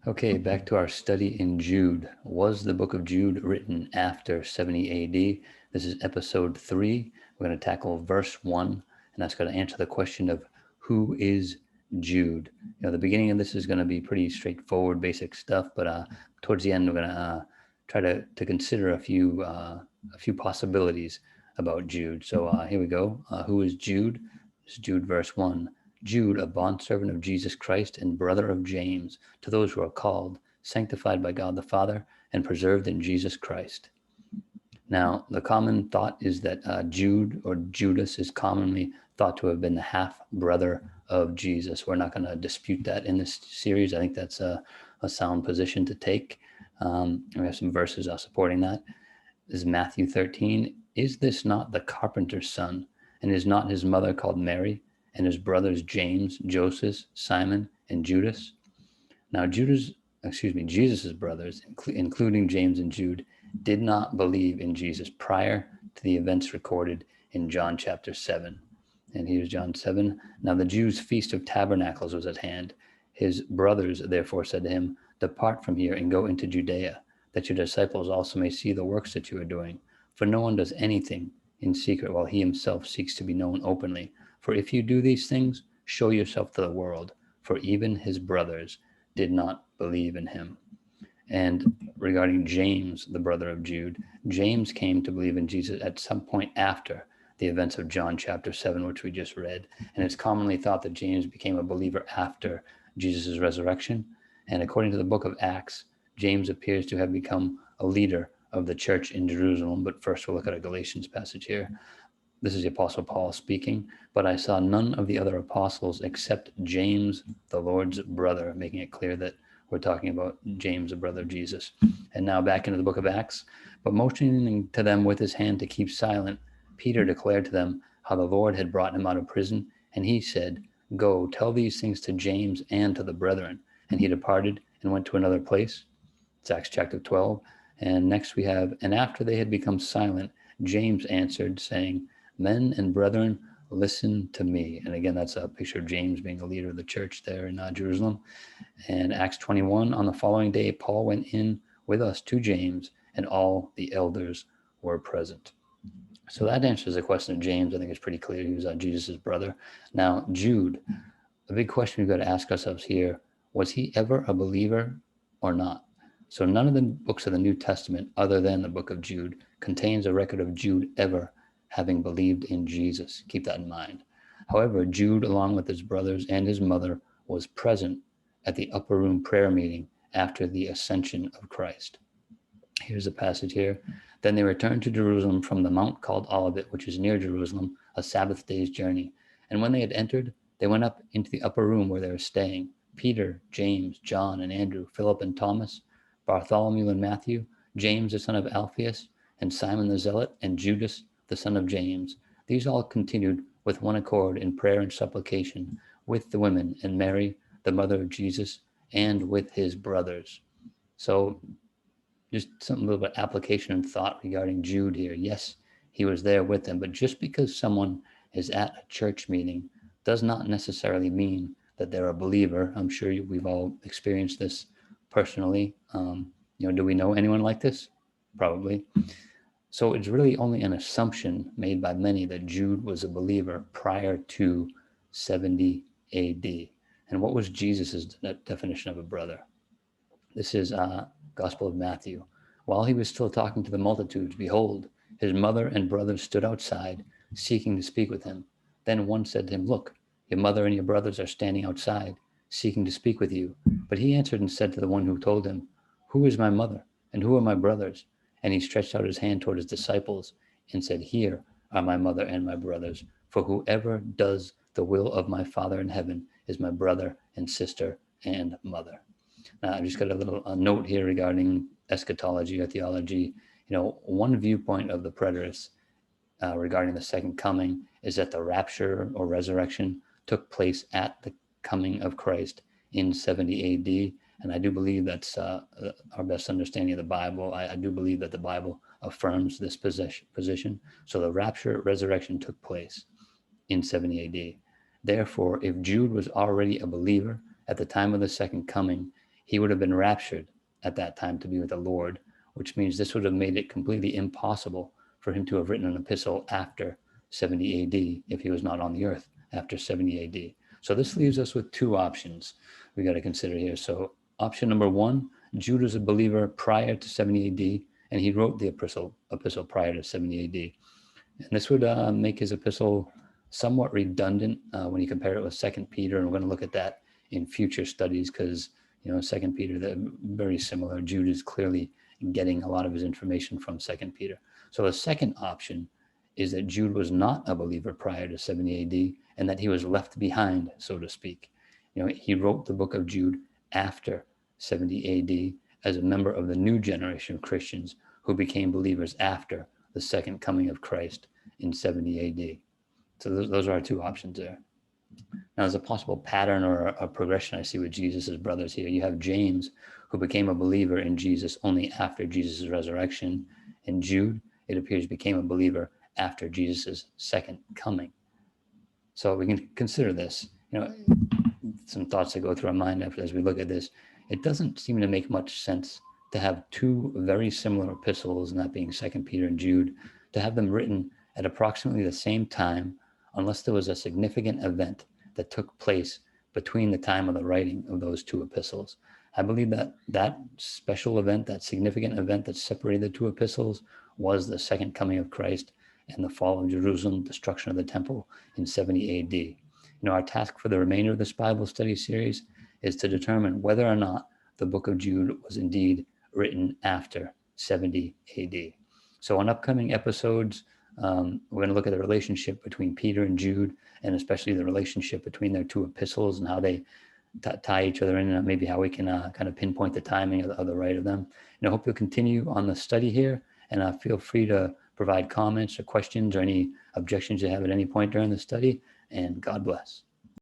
Okay, back to our study in Jude. Was the book of Jude written after 70 AD? This is episode 3. We're going to tackle verse 1, and that's going to answer the question of who is Jude. The beginning of this is going to be pretty straightforward, basic stuff, but towards the end, we're going to try to consider a few possibilities about Jude. So here we go. Who is Jude? This is Jude, verse 1. Jude, a bondservant of Jesus Christ and brother of James, to those who are called, sanctified by God the Father, and preserved in Jesus Christ. Now, the common thought is that Jude or Judas is commonly thought to have been the half-brother of Jesus. We're not going to dispute that in this series. I think that's a sound position to take. We have some verses supporting that. This is Matthew 13. Is this not the carpenter's son? And is not his mother called Mary? And his brothers James, Joseph, Simon, and Judas? Now, Jesus' brothers, including James and Jude, did not believe in Jesus prior to the events recorded in John chapter 7. And here's John 7. Now the Jews' feast of tabernacles was at hand. His brothers therefore said to him, Depart from here and go into Judea, that your disciples also may see the works that you are doing. For no one does anything in secret while he himself seeks to be known openly. For if you do these things, show yourself to the world. For even his brothers did not believe in him. And regarding James, the brother of Jude, James came to believe in Jesus at some point after the events of John chapter 7, which we just read. And it's commonly thought that James became a believer after Jesus' resurrection. And according to the book of Acts, James appears to have become a leader of the church in Jerusalem. But first we'll look at a Galatians passage here. This is the Apostle Paul speaking. But I saw none of the other apostles except James, the Lord's brother, making it clear that we're talking about James, the brother of Jesus. And now back into the book of Acts. But motioning to them with his hand to keep silent, Peter declared to them how the Lord had brought him out of prison. And he said, Go, tell these things to James and to the brethren. And he departed and went to another place. It's Acts chapter 12. And next we have, and after they had become silent, James answered, saying, Men and brethren, listen to me. And again, that's a picture of James being a leader of the church there in Jerusalem. And Acts 21, on the following day, Paul went in with us to James, and all the elders were present. So that answers the question of James. I think it's pretty clear he was Jesus' brother. Now, Jude, the big question we've got to ask ourselves here, was he ever a believer or not? So none of the books of the New Testament, other than the book of Jude, contains a record of Jude ever having believed in Jesus. Keep that in mind. However, Jude, along with his brothers and his mother, was present at the upper room prayer meeting after the ascension of Christ. Here's a passage here. Then they returned to Jerusalem from the mount called Olivet, which is near Jerusalem, a Sabbath day's journey. And when they had entered, they went up into the upper room where they were staying. Peter, James, John, and Andrew, Philip and Thomas, Bartholomew and Matthew, James the son of Alphaeus, and Simon the Zealot, and Judas the son of James. These all continued with one accord in prayer and supplication with the women and Mary, the mother of Jesus, and with his brothers. So just a little bit of application and thought regarding Jude here. Yes, he was there with them, but just because someone is at a church meeting does not necessarily mean that they're a believer. I'm sure we've all experienced this personally. Do we know anyone like this? Probably. So it's really only an assumption made by many that Jude was a believer prior to 70 AD. And what was Jesus' definition of a brother? This is Gospel of Matthew. While he was still talking to the multitudes, behold, his mother and brothers stood outside, seeking to speak with him. Then one said to him, Look, your mother and your brothers are standing outside, seeking to speak with you. But he answered and said to the one who told him, Who is my mother, and who are my brothers? And he stretched out his hand toward his disciples and said, Here are my mother and my brothers. For whoever does the will of my Father in heaven is my brother and sister and mother. Now, I've just got a little note here regarding eschatology or theology. One viewpoint of the preterists regarding the second coming is that the rapture or resurrection took place at the coming of Christ in 70 AD. And I do believe that's our best understanding of the Bible. I do believe that the Bible affirms this position. So the rapture, resurrection took place in 70 AD. Therefore, if Jude was already a believer at the time of the second coming, he would have been raptured at that time to be with the Lord, which means this would have made it completely impossible for him to have written an epistle after 70 AD if he was not on the earth after 70 AD. So this leaves us with two options we got to consider here. So option number one, Jude was a believer prior to 70 AD, and he wrote the epistle prior to 70 AD. And this would make his epistle somewhat redundant when you compare it with Second Peter, and we're going to look at that in future studies because Second Peter, they're very similar. Jude is clearly getting a lot of his information from Second Peter. So the second option is that Jude was not a believer prior to 70 AD, and that he was left behind, so to speak. He wrote the book of Jude after 70 AD as a member of the new generation of Christians who became believers after the second coming of Christ in 70 AD. So those are our two options there. Now, there's a possible pattern or a progression I see with Jesus' brothers here. You have James, who became a believer in Jesus only after Jesus' resurrection. And Jude, it appears, became a believer after Jesus' second coming. So we can consider this. Some thoughts that go through our mind as we look at this. It doesn't seem to make much sense to have two very similar epistles, and that being Second Peter and Jude, to have them written at approximately the same time, unless there was a significant event that took place between the time of the writing of those two epistles. I believe that special event, that significant event that separated the two epistles, was the second coming of Christ and the fall of Jerusalem, destruction of the temple in 70 AD. Our task for the remainder of this Bible study series is to determine whether or not the book of Jude was indeed written after 70 AD. So on upcoming episodes, we're going to look at the relationship between Peter and Jude, and especially the relationship between their two epistles and how they tie each other in, and maybe how we can kind of pinpoint the timing of the write of them. And I hope you'll continue on the study here, and feel free to provide comments or questions or any objections you have at any point during the study, and God bless.